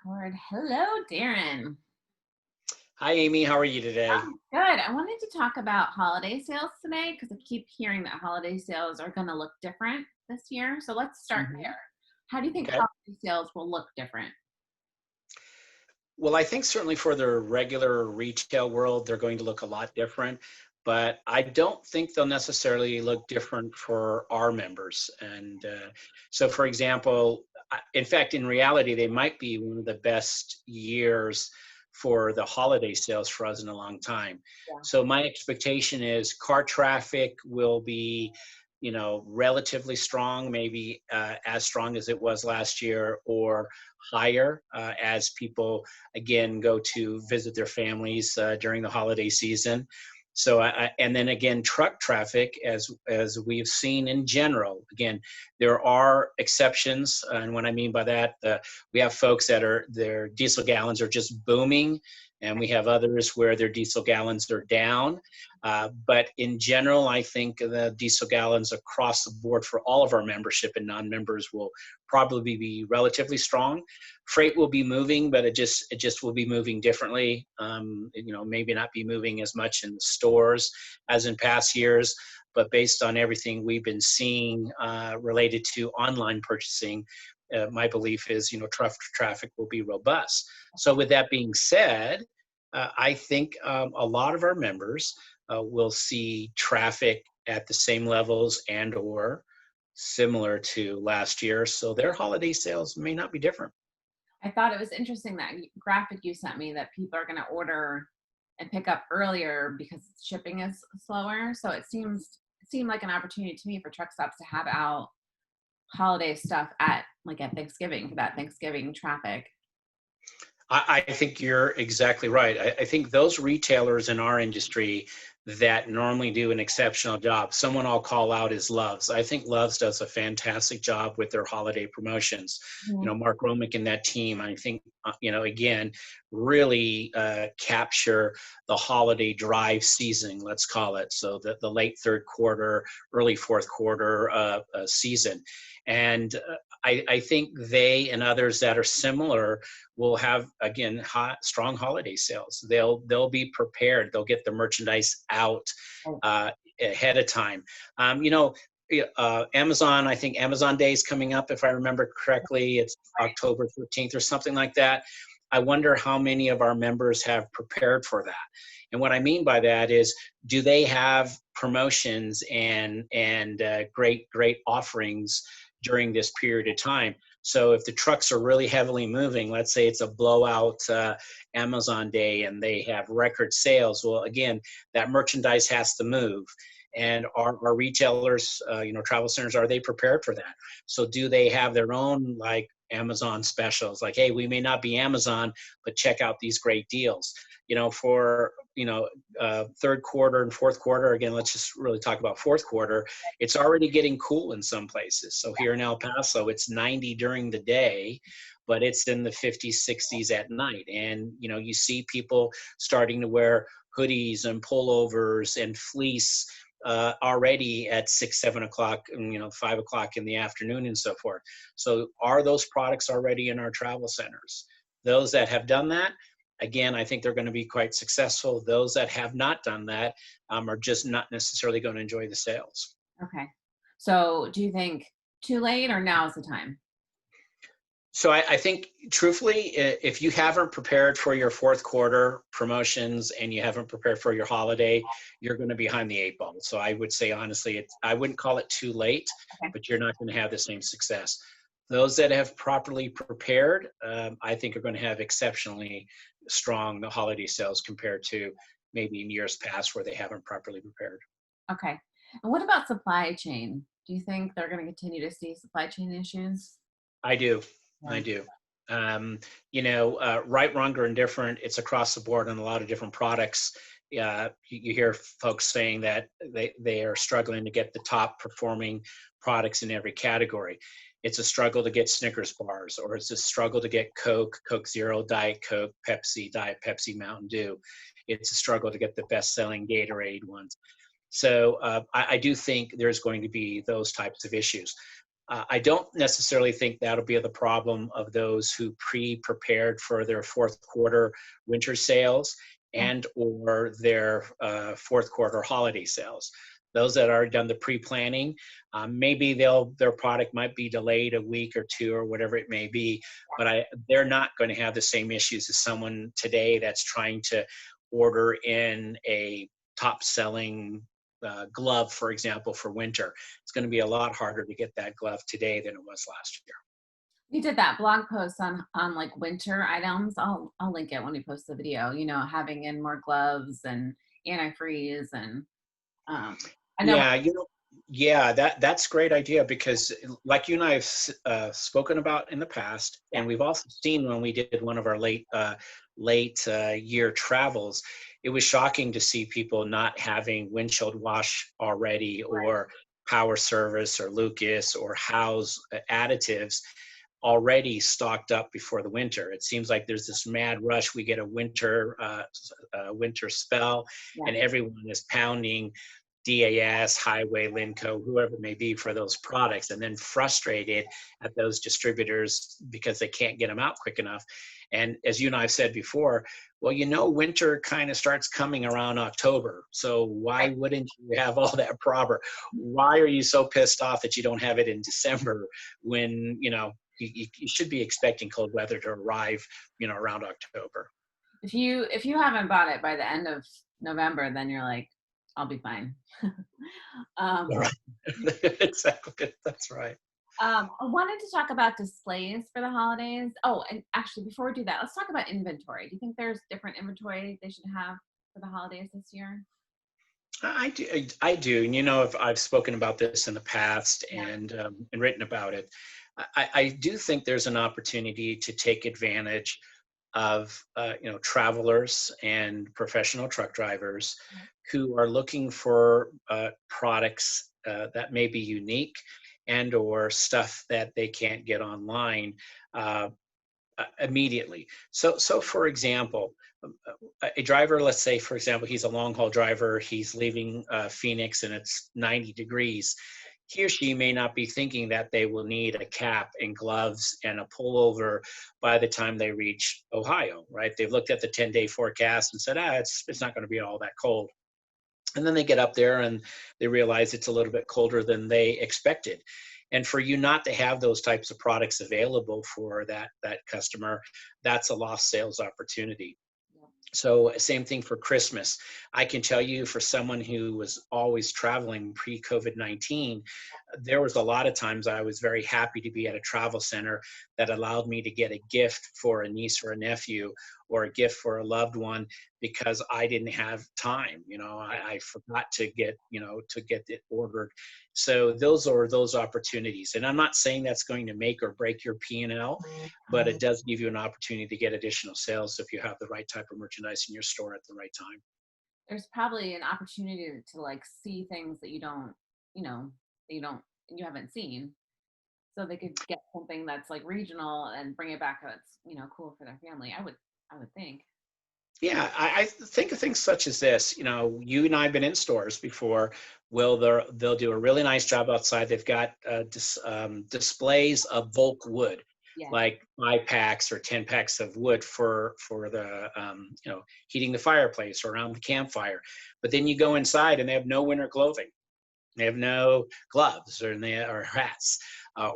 Record. Hello, Darren. Hi, Amy. How are you today? Good. I wanted to talk about holiday sales today because I keep hearing that holiday sales are going to look different this year. So let's start Hmm. there. How do you think Okay. holiday sales will look different? Well, I think certainly for the regular retail world, they're going to look a lot different, but I don't think they'll necessarily look different for our members. And so, for example, in fact, in reality, they might be one of the best years for the holiday sales for us in a long time. Yeah. So my expectation is car traffic will be, relatively strong, maybe as strong as it was last year, or higher as people again go to visit their families during the holiday season. So and then again, truck traffic, as we've seen in general. Again, there are exceptions, and what I mean by that, we have folks that are their diesel gallons are just booming, and we have others where their diesel gallons are down. But in general, I think the diesel gallons across the board for all of our membership and non-members will probably be relatively strong. Freight will be moving, but it just will be moving differently. Maybe not be moving as much in the stores as in past years, but based on everything we've been seeing related to online purchasing, my belief is truck traffic will be robust. So with that being said, I think a lot of our members will see traffic at the same levels and or similar to last year. So their holiday sales may not be different. I thought it was interesting that graphic you sent me that people are going to order and pick up earlier because shipping is slower. So it seemed like an opportunity to me for truck stops to have out holiday stuff at Thanksgiving for that Thanksgiving traffic. I think you're exactly right. I think those retailers in our industry that normally do an exceptional job, someone I'll call out is Love's. I think Love's does a fantastic job with their holiday promotions. Mhm. Mark Romick and that team, I think, again, really capture the holiday drive season, let's call it. So the late third quarter, early fourth quarter season. And I think they and others that are similar will have again strong holiday sales. They'll be prepared. They'll get the merchandise out Oh, ahead of time. Amazon. I think Amazon Day is coming up, if I remember correctly. It's right. October 13th or something like that. I wonder how many of our members have prepared for that. And what I mean by that is, do they have promotions and great offerings during this period of time? So if the trucks are really heavily moving, let's say it's a blowout Amazon day and they have record sales, well, again, that merchandise has to move. And our retailers, travel centers, are they prepared for that? So do they have their own like Amazon specials? Like, hey, we may not be Amazon, but check out these great deals. For third quarter and fourth quarter. Again, let's just really talk about fourth quarter. It's already getting cool in some places. So here in El Paso, it's 90 during the day, but it's in the 50s, 60s at night. And you see people starting to wear hoodies and pullovers and fleece already at 6, 7 o'clock, and 5 o'clock in the afternoon and so forth. So are those products already in our travel centers? Those that have done that, again, I think they're going to be quite successful. Those that have not done that are just not necessarily going to enjoy the sales. Okay. So do you think too late or now is the time? So I think, truthfully, if you haven't prepared for your fourth quarter promotions and you haven't prepared for your holiday, you're going to be behind the eight ball. So I would say, honestly, I wouldn't call it too late, Okay. but you're not going to have the same success. Those that have properly prepared, I think, are going to have exceptionally strong holiday sales compared to maybe in years past where they haven't properly prepared. Okay. And what about supply chain? Do you think they're going to continue to see supply chain issues? I do. I Yeah. do. Right, wrong, or indifferent, it's across the board on a lot of different products. You hear folks saying that they are struggling to get the top performing products in every category. It's a struggle to get Snickers bars, or it's a struggle to get Coke, Coke Zero, Diet Coke, Pepsi, Diet Pepsi, Mountain Dew. It's a struggle to get the best-selling Gatorade ones. So I do think there's going to be those types of issues. I don't necessarily think that'll be the problem of those who pre-prepared for their fourth quarter winter sales Yeah. and or their fourth quarter holiday sales. Those that are done the pre-planning, maybe their product might be delayed a week or two or whatever it may be, but they're not going to have the same issues as someone today that's trying to order in a top selling glove, for example, for winter. It's going to be a lot harder to get that glove today than it was last year. You did that blog post on like winter items. I'll link it when we post the video. You know, having in more gloves and antifreeze and um, I know. Yeah, yeah, that's a great idea because, like you and I have spoken about in the past, Yeah. and we've also seen when we did one of our late year travels, it was shocking to see people not having windshield wash already, Right. or power service, or Lucas, or House additives already stocked up before the winter. It seems like there's this mad rush. We get a winter spell, Yeah. and everyone is pounding DAS, Highway, Linco, whoever it may be for those products, and then frustrated at those distributors because they can't get them out quick enough. And as you and I have said before, well, winter kind of starts coming around October. So why Right. wouldn't you have all that proper? Why are you so pissed off that you don't have it in December when, you should be expecting cold weather to arrive, around October. If you haven't bought it by the end of November, then you're like, I'll be fine. um, Right. Exactly. That's right. I wanted to talk about displays for the holidays. Oh, and actually, before we do that, let's talk about inventory. Do you think there's different inventory they should have for the holidays this year? I do. I do. And I've spoken about this in the past Yeah. and written about it. I do think there's an opportunity to take advantage of travelers and professional truck drivers who are looking for products that may be unique and or stuff that they can't get online uh, immediately. So for example, a driver, let's say, for example, he's a long haul driver. He's leaving Phoenix and it's 90 degrees. He or she may not be thinking that they will need a cap and gloves and a pullover by the time they reach Ohio, right? They've looked at the 10-day forecast and said, it's not going to be all that cold. And then they get up there and they realize it's a little bit colder than they expected. And for you not to have those types of products available for that customer, that's a lost sales opportunity. Yeah. So same thing for Christmas. I can tell you, for someone who was always traveling pre-COVID-19, there was a lot of times I was very happy to be at a travel center that allowed me to get a gift for a niece or a nephew, or a gift for a loved one, because I didn't have time. I forgot to get it ordered. So those are those opportunities. And I'm not saying that's going to make or break your P&L, but it does give you an opportunity to get additional sales if you have the right type of merchandise in your store at the right time. There's probably an opportunity to like see things that you know, you haven't seen. So they could get something that's like regional and bring it back that's, cool for their family. I would think. Yeah, I think of things such as this. You and I have been in stores before. Well, they'll do a really nice job outside. They've got displays of bulk wood, Yeah. like 5 packs or 10 packs of wood for the heating the fireplace or around the campfire. But then you go inside and they have no winter clothing. They have no gloves or hats,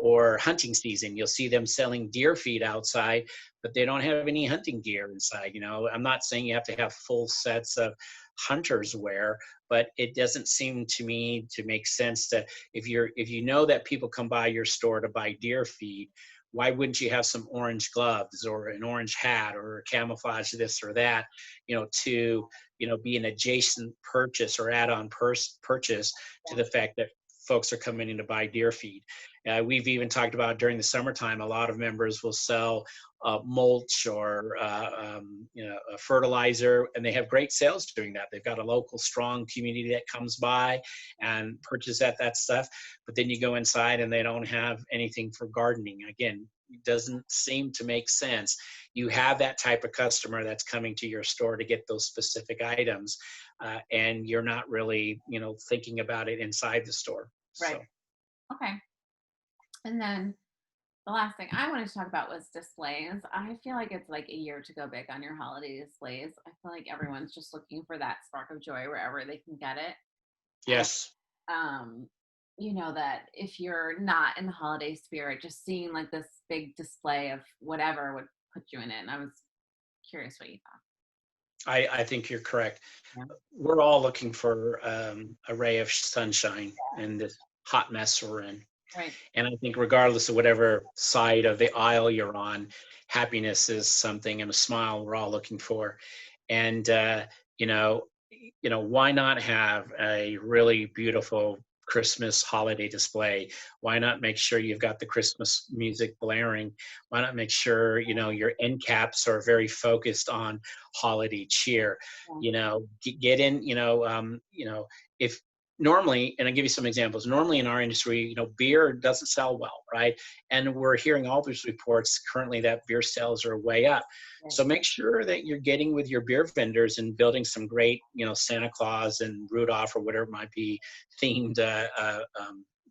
or hunting season. You'll see them selling deer feed outside, but they don't have any hunting gear inside. I'm not saying you have to have full sets of hunter's wear, but it doesn't seem to me to make sense that if you know that people come by your store to buy deer feed, why wouldn't you have some orange gloves or an orange hat or camouflage this or that, to be an adjacent purchase or add-on purchase to Yeah. the fact that folks are coming in to buy deer feed. We've even talked about during the summertime, a lot of members will sell mulch or a fertilizer, and they have great sales doing that. They've got a local strong community that comes by and purchase that stuff. But then you go inside and they don't have anything for gardening. Again, it doesn't seem to make sense. You have that type of customer that's coming to your store to get those specific items, and you're not really thinking about it inside the store. Right. So Okay. And then the last thing I wanted to talk about was displays. I feel like it's like a year to go big on your holiday displays. I feel like everyone's just looking for that spark of joy wherever they can get it. And Yes. um, that if you're not in the holiday spirit, just seeing like this big display of whatever would put you in it. And I was curious what you thought. I think you're correct. Yeah. We're all looking for a ray of sunshine in this hot mess we're in. Right. And I think regardless of whatever side of the aisle you're on, happiness is something and a smile we're all looking for. And you know, why not have a really beautiful Christmas holiday display? Why not make sure you've got the Christmas music blaring? Why not make sure your end caps are very focused on holiday cheer? Yeah. Get in. If normally, and I'll give you some examples. Normally in our industry, beer doesn't sell well, right? And we're hearing all these reports currently that beer sales are way up. Right. So make sure that you're getting with your beer vendors and building some great, Santa Claus and Rudolph or whatever it might be themed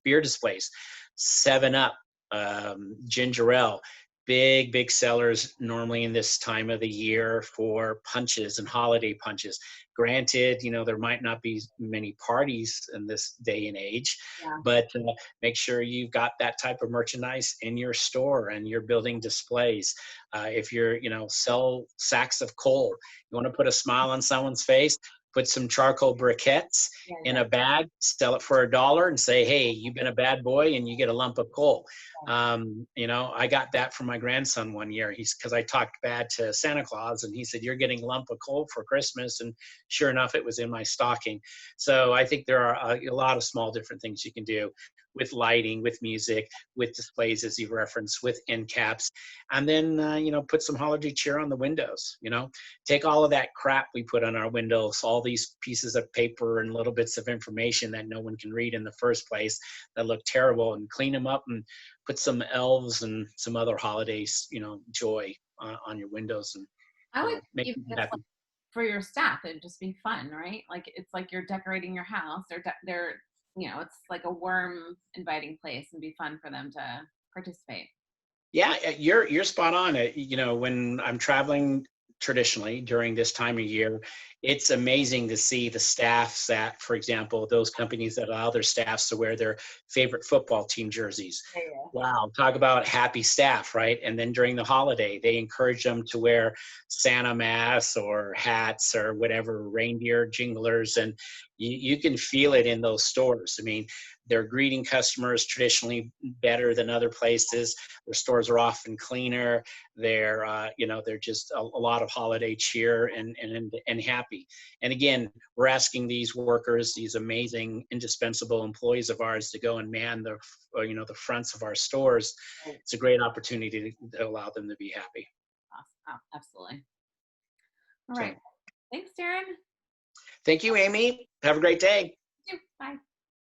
beer displays. 7 Up, ginger ale, big sellers normally in this time of the year for punches and holiday punches. Granted, there might not be many parties in this day and age, Yeah. but make sure you've got that type of merchandise in your store and you're building displays. If you're, sell sacks of coal, you want to put a smile on someone's face, put some charcoal briquettes Yeah. in Yeah. a bag, sell it for $1 and say, hey, you've been a bad boy and you get a lump of coal. I got that from my grandson one year. Because I talked bad to Santa Claus and he said, you're getting a lump of coal for Christmas. And sure enough, it was in my stocking. So I think there are a lot of small different things you can do with lighting, with music, with displays, as you referenced, with end caps. And then, put some holiday cheer on the windows. Take all of that crap we put on our windows, all these pieces of paper and little bits of information that no one can read in the first place that look terrible, and clean them up and put some elves and some other holidays, joy on your windows, and I like make even people just like happy. for your staff, it'd just be fun, right? Like it's like you're decorating your house. They're it's like a warm, inviting place, and be fun for them to participate. Yeah, you're spot on. When I'm traveling traditionally during this time of year, it's amazing to see the staffs that, for example, those companies that allow their staffs to wear their favorite football team jerseys. Yeah. Wow, talk about happy staff, right? And then during the holiday, they encourage them to wear Santa masks or hats or whatever, reindeer jinglers, and you can feel it in those stores. I mean, they're greeting customers traditionally better than other places. Their stores are often cleaner. They're just a lot of holiday cheer and happy. And again, we're asking these workers, these amazing, indispensable employees of ours, to go and man the fronts of our stores. Right. It's a great opportunity to allow them to be happy. Awesome. Oh, absolutely. All right. So, Thanks, Darren. thank you, Amy. Have a great day. Bye.